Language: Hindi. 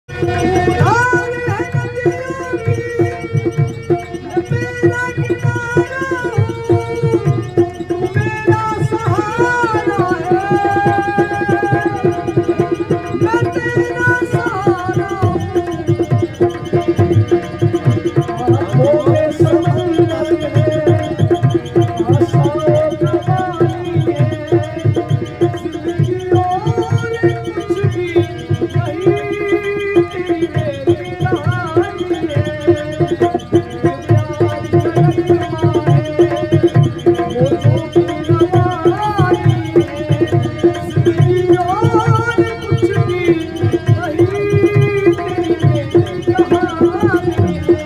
उधार है नदियों की मैं तेरा किनारा हूँ, तू मेरा सहारा है, मैं तेरा सहारा हूँ। आँखों में समंदर है, आशाओं का पानी है, जिंदगी और कुछ भी नहीं, तेरी मेरी कहानी है। मेरे प्यार का नगमा है, होठों की रवानी है, जिंदगी और कुछ भी नहीं, तेरी मेरी कहानी है।